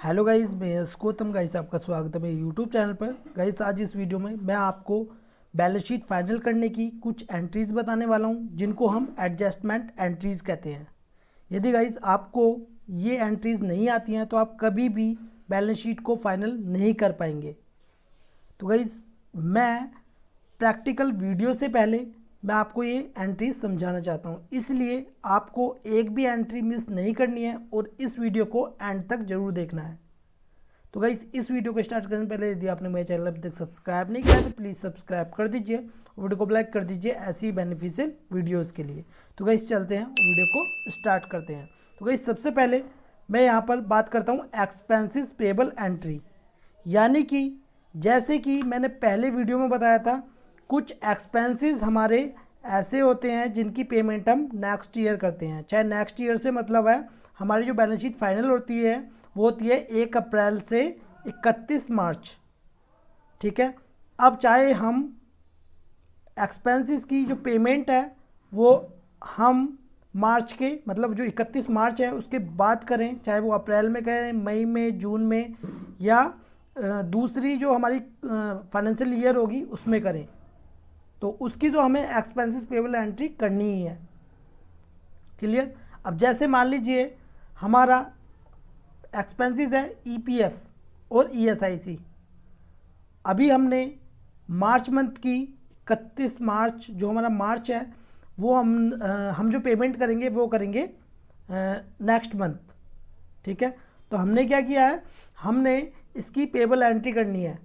Hello guys, मैं Gautam guys आपका स्वागत है मेरे यूट्यूब चैनल पर। गाइस आज इस वीडियो में मैं आपको बैलेंस शीट फाइनल करने की कुछ एंट्रीज बताने वाला हूं, जिनको हम एडजस्टमेंट एंट्रीज कहते हैं। यदि गाइस आपको ये एंट्रीज नहीं आती हैं तो आप कभी भी बैलेंस शीट को फाइनल नहीं कर पाएंगे। तो गाइस मैं प्रैक्टिकल वीडियो से पहले मैं आपको ये एंट्री समझाना चाहता हूँ, इसलिए आपको एक भी एंट्री मिस नहीं करनी है और इस वीडियो को एंड तक जरूर देखना है। तो गाइस इस वीडियो को स्टार्ट करने से पहले यदि आपने मेरे चैनल अभी तक सब्सक्राइब नहीं किया तो प्लीज़ सब्सक्राइब कर दीजिए, वीडियो को लाइक कर दीजिए ऐसी बेनिफिशियल वीडियोज़ के लिए। तो गाइस चलते हैं वीडियो को स्टार्ट करते हैं। तो गाइस सबसे पहले मैं यहाँ पर बात करता हूँ एक्सपेंसिस पेबल एंट्री, यानी कि जैसे कि मैंने पहले वीडियो में बताया था, कुछ एक्सपेंसेस हमारे ऐसे होते हैं जिनकी पेमेंट हम नेक्स्ट ईयर करते हैं। चाहे नेक्स्ट ईयर से मतलब है हमारी जो बैलेंस शीट फाइनल होती है वो होती है 1 अप्रैल से 31 मार्च। ठीक है, अब चाहे हम एक्सपेंसेस की जो पेमेंट है वो हम मार्च के मतलब जो 31 मार्च है उसके बाद करें, चाहे वो अप्रैल में करें, मई में, जून में, या दूसरी जो हमारी फाइनेंशियल ईयर होगी उसमें करें, तो उसकी जो हमें एक्सपेंसेस पेबल एंट्री करनी ही है। क्लियर। अब जैसे मान लीजिए हमारा एक्सपेंसेस है ईपीएफ और ईएसआईसी। अभी हमने मार्च मंथ की 31 मार्च जो हमारा मार्च है वो हम जो पेमेंट करेंगे वो करेंगे नेक्स्ट मंथ। ठीक है, तो हमने क्या किया है, हमने इसकी पेबल एंट्री करनी है।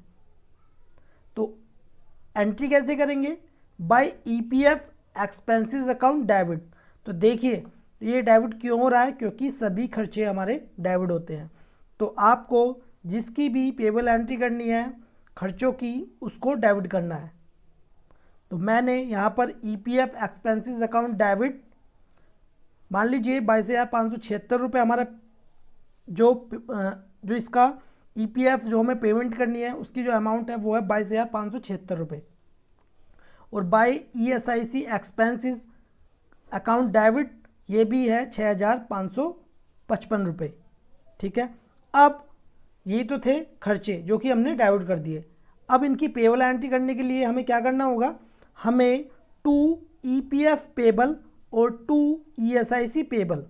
तो एंट्री कैसे करेंगे? By EPF expenses account debit. तो देखिए ये डेबिट क्यों हो रहा है, क्योंकि सभी खर्चे हमारे डेबिट होते हैं। तो आपको जिसकी भी पेबल एंट्री करनी है खर्चों की, उसको डेबिट करना है। तो मैंने यहाँ पर ईपीएफ एक्सपेंसेस अकाउंट डेबिट, मान लीजिए 22,576 रुपये हमारा जो इसका ईपीएफ जो हमें पेमेंट करनी है उसकी जो अमाउंट है वो है 22,576 रुपये। और by ESIC expenses account debit ये भी है 6,555 रुपये। ठीक है, अब ये तो थे खर्चे जो कि हमने डेबिट कर दिए। अब इनकी पेबल एंट्री करने के लिए हमें क्या करना होगा, हमें 2 ईपीएफ पेबल और 2 ईएसआईसी पेबल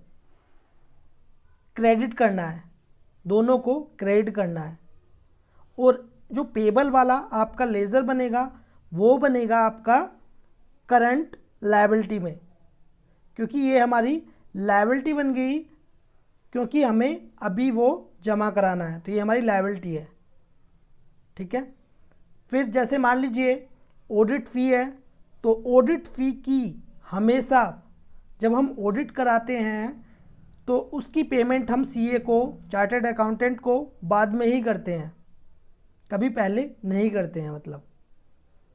क्रेडिट करना है, दोनों को क्रेडिट करना है। और जो पेबल वाला आपका लेज़र बनेगा वो बनेगा आपका करंट लायबिलिटी में, क्योंकि ये हमारी लायबिलिटी बन गई, क्योंकि हमें अभी वो जमा कराना है, तो ये हमारी लायबिलिटी है। ठीक है, फिर जैसे मान लीजिए ऑडिट फ़ी है, तो ऑडिट फ़ी की हमेशा जब हम ऑडिट कराते हैं तो उसकी पेमेंट हम सीए को, चार्टर्ड अकाउंटेंट को बाद में ही करते हैं, कभी पहले नहीं करते हैं मतलब।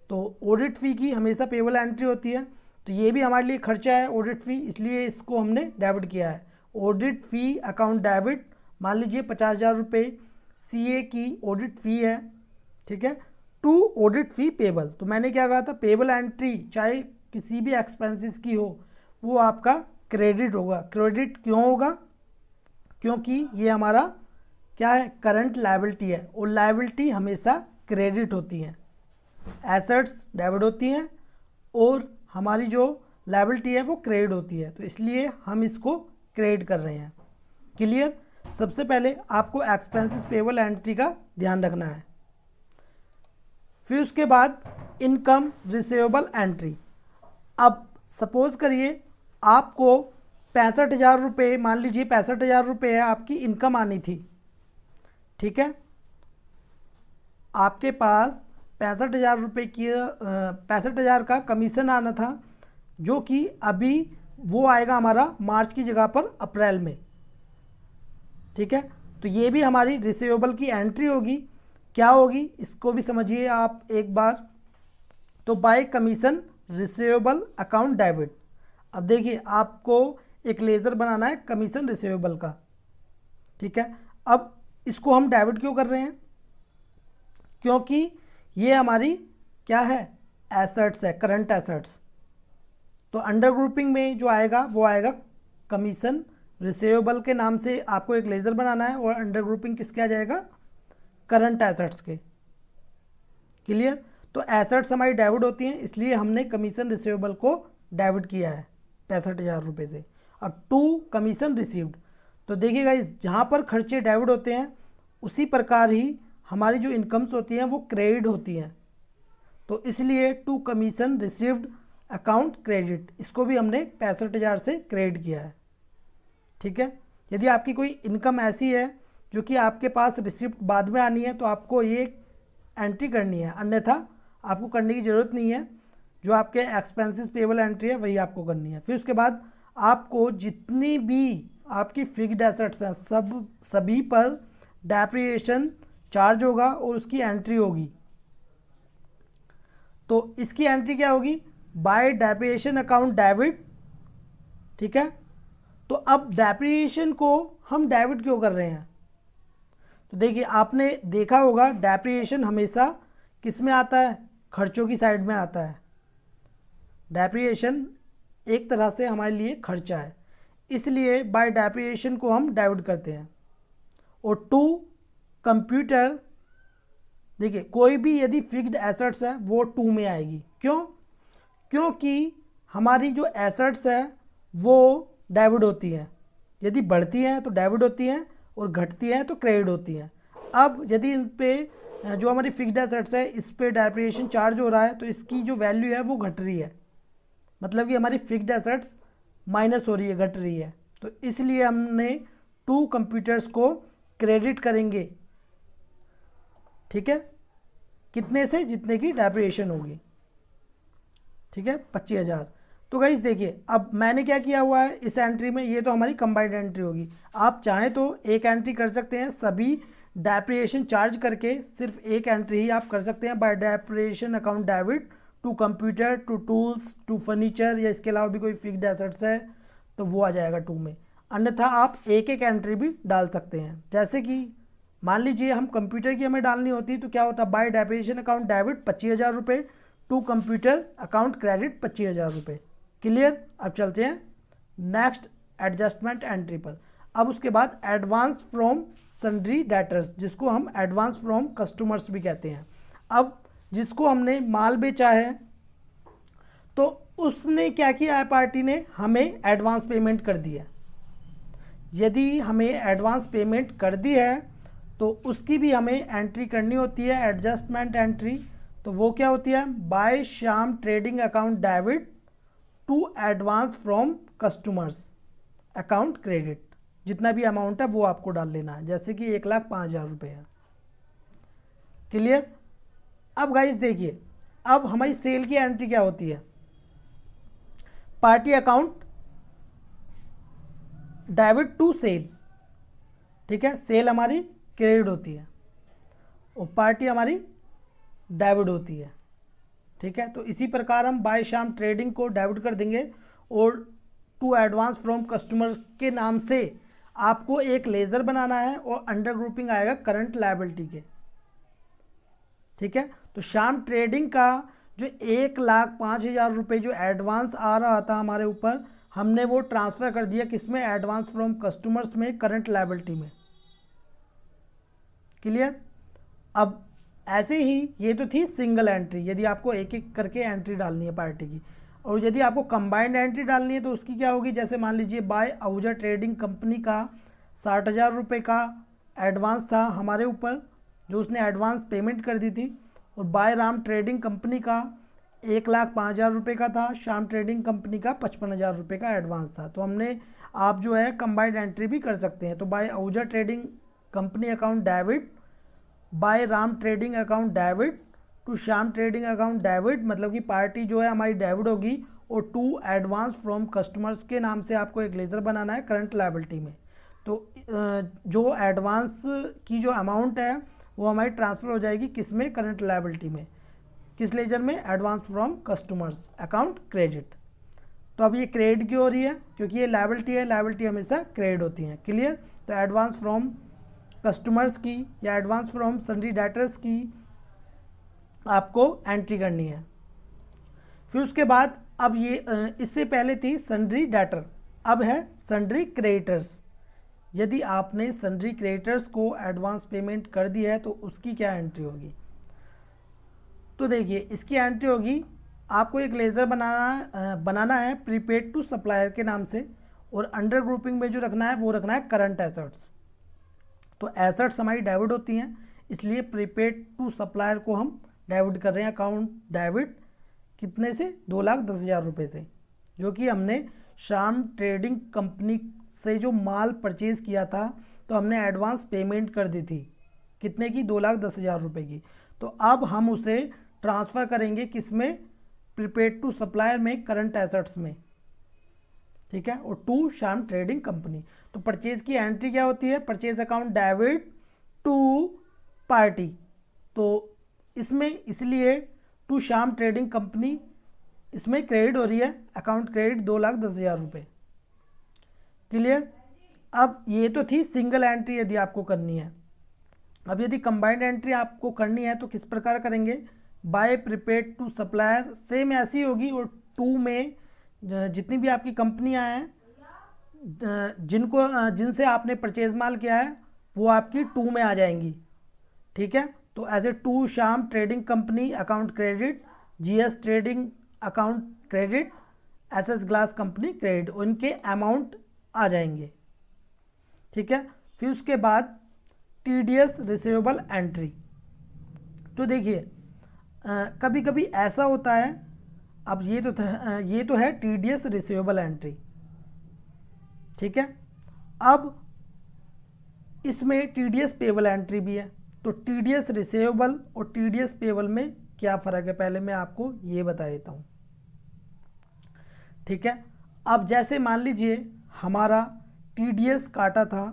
तो ऑडिट फ़ी की हमेशा पेबल एंट्री होती है, तो ये भी हमारे लिए खर्चा है ऑडिट फ़ी, इसलिए इसको हमने डेबिट किया है। ऑडिट फ़ी अकाउंट डेबिट, मान लीजिए 50,000 रुपये सीए की ऑडिट फ़ी है। ठीक है, 2 ऑडिट फ़ी पेबल। तो मैंने क्या कहा था, पेबल एंट्री चाहे किसी भी एक्सपेंसेस की हो वो आपका क्रेडिट होगा। क्रेडिट क्यों होगा? क्योंकि ये हमारा क्या है, करंट लायबिलिटी है, और लायबिलिटी हमेशा क्रेडिट होती हैं, एसेट्स डेबिट होती हैं और हमारी जो लायबिलिटी है वो क्रेडिट होती है, तो इसलिए हम इसको क्रेडिट कर रहे हैं। क्लियर। सबसे पहले आपको एक्सपेंसेस पेबल एंट्री का ध्यान रखना है। फिर उसके बाद इनकम रिसीवेबल एंट्री। अब सपोज करिए आपको 65,000 रुपये, मान लीजिए 65,000 रुपये है आपकी इनकम आनी थी। ठीक है, आपके पास 65,000 रुपये की 65,000 का कमीशन आना था, जो कि अभी वो आएगा हमारा मार्च की जगह पर अप्रैल में। ठीक है, तो ये भी हमारी रिसीवेबल की एंट्री होगी। क्या होगी इसको भी समझिए आप एक बार। तो bye commission receivable account debit. अब देखिए आपको एक लेज़र बनाना है कमीशन रिसीवेबल का। ठीक है, अब इसको हम डेबिट क्यों कर रहे हैं? क्योंकि ये हमारी क्या है, एसेट्स है, करंट एसेट्स। तो अंडर ग्रुपिंग में जो आएगा वो आएगा कमीशन रिसीवेबल के नाम से आपको एक लेज़र बनाना है और अंडर ग्रुपिंग किसके आ जाएगा, करंट एसेट्स के। क्लियर। तो एसेट्स हमारी डेबिट होती हैं, इसलिए हमने कमीशन रिसीवेबल को डेबिट किया है 65,000 रुपये से। अब टू कमीशन रिसीव्ड, तो देखिए गाइस जहाँ पर खर्चे डेबिट होते हैं उसी प्रकार ही हमारी जो इनकम्स होती हैं वो क्रेडिट होती हैं, तो इसलिए to commission received account credit, इसको भी हमने 65,000 से क्रेडिट किया है। ठीक है। यदि आपकी कोई इनकम ऐसी है जो कि आपके पास रिसिप्ट बाद में आनी है तो आपको ये एंट्री करनी है, अन्यथा आपको करने की ज़रूरत नहीं है। जो आपके एक्सपेंसेस पेबल एंट्री है वही आपको करनी है। फिर उसके बाद आपको जितनी भी आपकी फिक्स्ड एसेट्स हैं सभी पर डेप्रिसिएशन चार्ज होगा और उसकी एंट्री होगी। तो इसकी एंट्री क्या होगी, बाय डेप्रिसिएशन अकाउंट डेबिट। ठीक है। तो अब डेप्रिसिएशन को हम डेबिट क्यों कर रहे हैं, तो देखिए आपने देखा होगा डेप्रिसिएशन हमेशा किस में आता है, खर्चों की साइड में आता है। डेप्रिसिएशन एक तरह से हमारे लिए खर्चा है, इसलिए बाय डेप्रिसिएशन को हम डेबिट करते हैं। और टू कंप्यूटर, देखिए कोई भी यदि फिक्स्ड एसेट्स है वो टू में आएगी। क्यों, क्योंकि हमारी जो एसेट्स है वो डेबिट होती हैं, यदि बढ़ती हैं तो डेबिट होती हैं और घटती हैं तो क्रेडिट होती हैं। अब यदि इन पे जो हमारी फिक्स्ड एसेट्स है इस पे डेप्रिसिएशन चार्ज हो रहा है तो इसकी जो वैल्यू है वो घट रही है, मतलब कि हमारी फिक्स्ड एसेट्स माइनस हो रही है, घट रही है। तो इसलिए हमने टू कंप्यूटर्स को क्रेडिट करेंगे। ठीक है। कितने से, जितने की डेप्रिसिएशन होगी। ठीक है, 25,000। तो गाइस देखिए अब मैंने क्या किया हुआ है इस एंट्री में, ये तो हमारी कंबाइंड एंट्री होगी। आप चाहें तो एक एंट्री कर सकते हैं सभी डेप्रिसिएशन चार्ज करके, सिर्फ एक एंट्री ही आप कर सकते हैं by depreciation account debit to computer, to tools, to furniture, या इसके अलावा भी कोई फिक्स्ड एसेट्स है तो वो आ जाएगा टू में। अन्यथा आप एक एक एंट्री भी डाल सकते हैं। जैसे कि मान लीजिए हम कंप्यूटर की हमें डालनी होती तो क्या होता, बाय डेप्रिसिएशन अकाउंट डेबिट 25,000 रुपये, टू कंप्यूटर अकाउंट क्रेडिट 25,000 रुपये। क्लियर। अब चलते हैं नेक्स्ट एडजस्टमेंट एंट्री पर। अब उसके बाद एडवांस फ्रॉम सन्ड्री डेटर्स, जिसको हम एडवांस फ्रॉम कस्टमर्स भी कहते हैं। अब जिसको हमने माल बेचा है तो उसने क्या किया है, पार्टी ने हमें एडवांस पेमेंट कर दी है। यदि हमें एडवांस पेमेंट कर दी है तो उसकी भी हमें एंट्री करनी होती है, एडजस्टमेंट एंट्री। तो वो क्या होती है, by Shyam trading account debit to advance from customers account credit. जितना भी अमाउंट है वो आपको डाल लेना है, जैसे कि 1,05,000 रुपये है। क्लियर। अब गाइस देखिए अब हमारी सेल की एंट्री क्या होती है, party account debit to sale. ठीक है, सेल हमारी क्रेडिट होती है और पार्टी हमारी डेबिट होती है। ठीक है, तो इसी प्रकार हम बाय शाम ट्रेडिंग को डेबिट कर देंगे और टू एडवांस फ्रॉम कस्टमर के नाम से आपको एक लेज़र बनाना है और अंडर ग्रुपिंग आएगा करंट लायबिलिटी के। ठीक है, तो शाम ट्रेडिंग का जो 1,05,000 रुपये जो एडवांस आ रहा था हमारे ऊपर, हमने वो ट्रांसफ़र कर दिया किसमें, एडवांस फ्रॉम कस्टमर्स में, करंट लायबिलिटी में। क्लियर। अब ऐसे ही ये तो थी सिंगल एंट्री, यदि आपको एक एक करके एंट्री डालनी है पार्टी की। और यदि आपको कंबाइंड एंट्री डालनी है तो उसकी क्या होगी, जैसे मान लीजिए बाय आहूजा ट्रेडिंग कंपनी का 60,000 रुपये का एडवांस था हमारे ऊपर, जो उसने एडवांस पेमेंट कर दी थी। और बाय राम ट्रेडिंग कंपनी का 1,05,000 रुपये का था, श्याम ट्रेडिंग कंपनी का 55,000 रुपये का एडवांस था। तो हमने आप जो है कंबाइंड एंट्री भी कर सकते हैं। तो by Ahuja trading company account debit by Ram trading account debit to Shyam trading account debit, मतलब कि पार्टी जो है हमारी डेबिट होगी। और टू एडवांस फ्रॉम कस्टमर्स के नाम से आपको एक लेज़र बनाना है करंट लायबिलिटी में। तो जो एडवांस की जो अमाउंट है वो हमारी ट्रांसफ़र हो जाएगी किस में, करंट लायबिलिटी में। किस लेजर में, advance from customers account credit. तो अब ये क्रेडिट क्यों हो रही है, क्योंकि ये लायबिलिटी है, लायबिलिटी हमेशा क्रेडिट होती है। क्लियर। तो एडवांस फ्रॉम कस्टमर्स की या एडवांस फ्रॉम सन्ड्री डेटर्स की आपको एंट्री करनी है। फिर उसके बाद अब ये इससे पहले थी सन्ड्री डेटर, अब है सन्ड्री क्रेडिटर्स। यदि आपने सन्ड्री क्रेडिटर्स को एडवांस पेमेंट कर दी है तो उसकी क्या एंट्री होगी। तो देखिए इसकी एंट्री होगी, आपको एक लेज़र बनाना है प्रीपेड टू सप्लायर के नाम से, और अंडर ग्रुपिंग में जो रखना है वो रखना है करंट एसेट्स। तो एसेट्स हमारी डेबिट होती हैं, इसलिए प्रीपेड टू सप्लायर को हम डेबिट कर रहे हैं, अकाउंट डेबिट कितने से, 2,10,000 रुपये से, जो कि हमने श्याम ट्रेडिंग कंपनी से जो माल परचेज़ किया था तो हमने एडवांस पेमेंट कर दी थी, कितने की, 2,10,000 रुपये की। तो अब हम उसे ट्रांसफ़र करेंगे किस में, प्रीपेड टू सप्लायर में, करंट एसेट्स में, ठीक है, और टू श्याम ट्रेडिंग कंपनी। तो परचेज की एंट्री क्या होती है, purchase account debit to party. तो इसमें इसलिए टू श्याम ट्रेडिंग कंपनी इसमें क्रेडिट हो रही है, अकाउंट क्रेडिट 2,10,000 रुपये। क्लियर। अब ये तो थी सिंगल एंट्री यदि आपको करनी है। अब यदि कंबाइंड एंट्री आपको करनी है तो किस प्रकार करेंगे, by prepaid to supplier, same ऐसी होगी, और टू में जितनी भी आपकी कंपनियां हैं जिनसे आपने परचेज माल किया है वो आपकी टू में आ जाएंगी, ठीक है। तो as a to Shyam trading company account credit, GS trading account credit, SS glass company credit, उनके अमाउंट आ जाएंगे, ठीक है। फिर उसके बाद टीडीएस रिसीवेबल एंट्री। तो देखिए कभी कभी ऐसा होता है, अब ये तो है टीडीएस रिसीवेबल एंट्री, ठीक है। अब इसमें टीडीएस पेबल एंट्री भी है। तो टीडीएस रिसीवेबल और टीडीएस पेबल में क्या फ़र्क है, पहले मैं आपको ये बता देता हूँ, ठीक है। अब जैसे मान लीजिए हमारा टीडीएस काटा था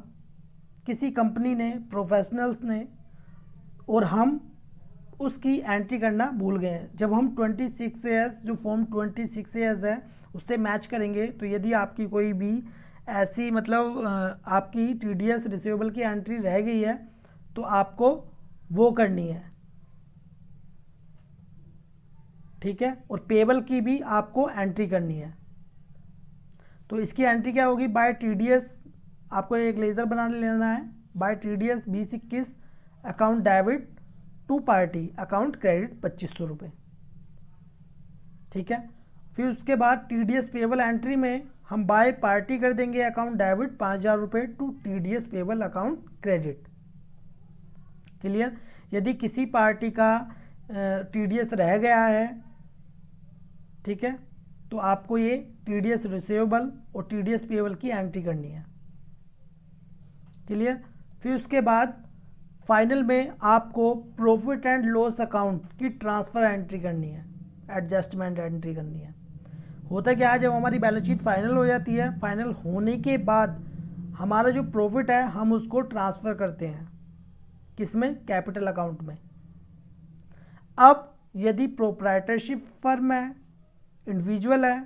किसी कंपनी ने, प्रोफेशनल्स ने, और हम उसकी एंट्री करना भूल गए हैं। जब हम 26AS जो फॉर्म 26AS है उससे मैच करेंगे, तो यदि आपकी कोई भी ऐसी मतलब आपकी टीडीएस रिसीवेबल की एंट्री रह गई है तो आपको वो करनी है, ठीक है, और पेबल की भी आपको एंट्री करनी है। तो इसकी एंट्री क्या होगी, बाय टीडीएस, आपको एक लेज़र बना लेना है, by TDS 2021 account debit to party account credit 2,500 रुपये, ठीक है। फिर उसके बाद टीडीएस पेबल एंट्री में हम बाय पार्टी कर देंगे अकाउंट डेबिट 5,000 रुपये to TDS payable account credit. Clear. यदि किसी पार्टी का टीडीएस रह गया है, ठीक है, तो आपको ये टीडीएस रिसीवेबल और टीडीएस पेबल की एंट्री करनी है। क्लियर। फिर उसके बाद फाइनल में आपको प्रॉफिट एंड लॉस अकाउंट की ट्रांसफ़र एंट्री करनी है, एडजस्टमेंट एंट्री करनी है। होता क्या है, जब हमारी बैलेंस शीट फाइनल हो जाती है, फाइनल होने के बाद हमारा जो प्रॉफिट है हम उसको ट्रांसफ़र करते हैं किसमें, कैपिटल अकाउंट में। अब यदि प्रोप्राइटरशिप फर्म है, इंडिविजुअल है,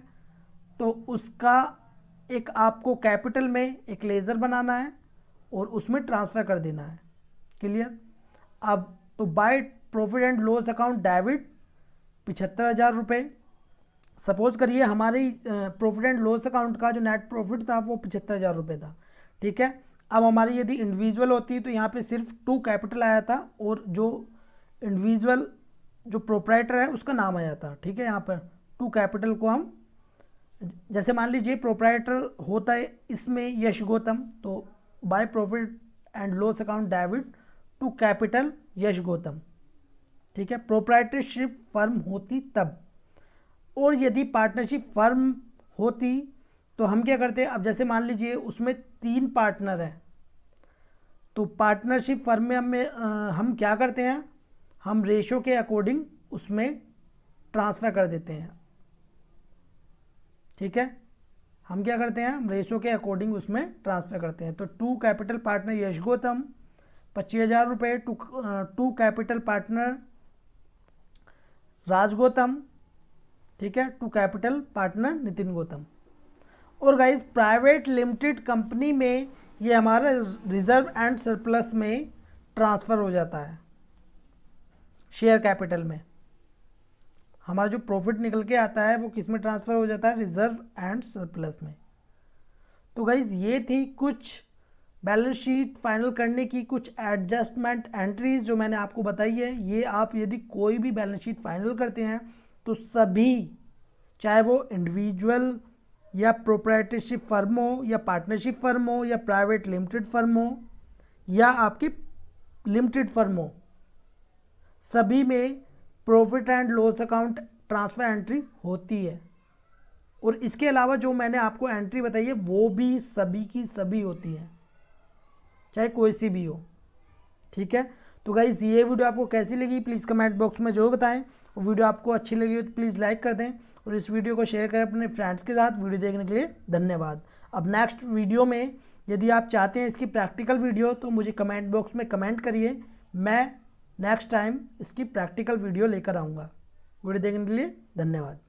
तो उसका एक आपको कैपिटल में एक लेज़र बनाना है और उसमें ट्रांसफ़र कर देना है। क्लियर। अब तो by profit and loss account debit 75,000 रुपये, सपोज करिए हमारी प्रॉफिट एंड लॉस अकाउंट का जो नेट प्रॉफिट था वो 75,000 रुपये था, ठीक है। अब हमारी यदि इंडिविजुअल होती तो यहाँ पे सिर्फ टू कैपिटल आया था और जो इंडिविजुअल जो प्रोप्राइटर है उसका नाम आया था, ठीक है। यहाँ पर टू कैपिटल को हम, जैसे मान लीजिए प्रोप्राइटर होता है इसमें यश गौतम, तो by profit and loss account debit to capital Yash Gautam, ठीक है। प्रोप्राइटरशिप फर्म होती तब, और यदि पार्टनरशिप फर्म होती तो हम क्या करते हैं, अब जैसे मान लीजिए उसमें 3 पार्टनर हैं, तो पार्टनरशिप फर्म में हम क्या करते हैं, हम रेशो के अकॉर्डिंग उसमें ट्रांसफ़र कर देते हैं, ठीक है। हम क्या करते हैं, हम रेशो के अकॉर्डिंग उसमें ट्रांसफ़र करते हैं। तो to capital partner Yash Gautam 25,000 रुपये, to capital partner Raj Gautam, ठीक है, to capital partner Nitin Gautam. और गाइस प्राइवेट लिमिटेड कंपनी में ये हमारा रिजर्व एंड सरप्लस में ट्रांसफ़र हो जाता है, शेयर कैपिटल में। हमारा जो प्रॉफिट निकल के आता है वो किस में ट्रांसफ़र हो जाता है, रिजर्व एंड सरप्लस में। तो गाइज ये थी कुछ बैलेंस शीट फाइनल करने की कुछ एडजस्टमेंट एंट्रीज जो मैंने आपको बताई है। ये आप यदि कोई भी बैलेंस शीट फाइनल करते हैं तो सभी, चाहे वो इंडिविजुअल या प्रोप्राइटरशिप फर्म हो या पार्टनरशिप फर्म हो या प्राइवेट लिमिटेड फर्म हो या आपकी लिमिटेड फर्म हो, सभी में profit and loss account transfer entry होती है। और इसके अलावा जो मैंने आपको एंट्री बताई है वो भी सभी की सभी होती है, चाहे कोई सी भी हो। ठीक है, तो गाइस ये वीडियो आपको कैसी लगी प्लीज़ कमेंट बॉक्स में जरूर बताएं। और वीडियो आपको अच्छी लगी हो तो प्लीज़ लाइक कर दें और इस वीडियो को शेयर करें अपने फ्रेंड्स के साथ। वीडियो देखने के लिए धन्यवाद। अब नेक्स्ट वीडियो में यदि आप चाहते हैं इसकी प्रैक्टिकल वीडियो तो मुझे कमेंट बॉक्स में कमेंट करिए, मैं नेक्स्ट टाइम इसकी प्रैक्टिकल वीडियो लेकर आऊँगा। वीडियो देखने के लिए धन्यवाद।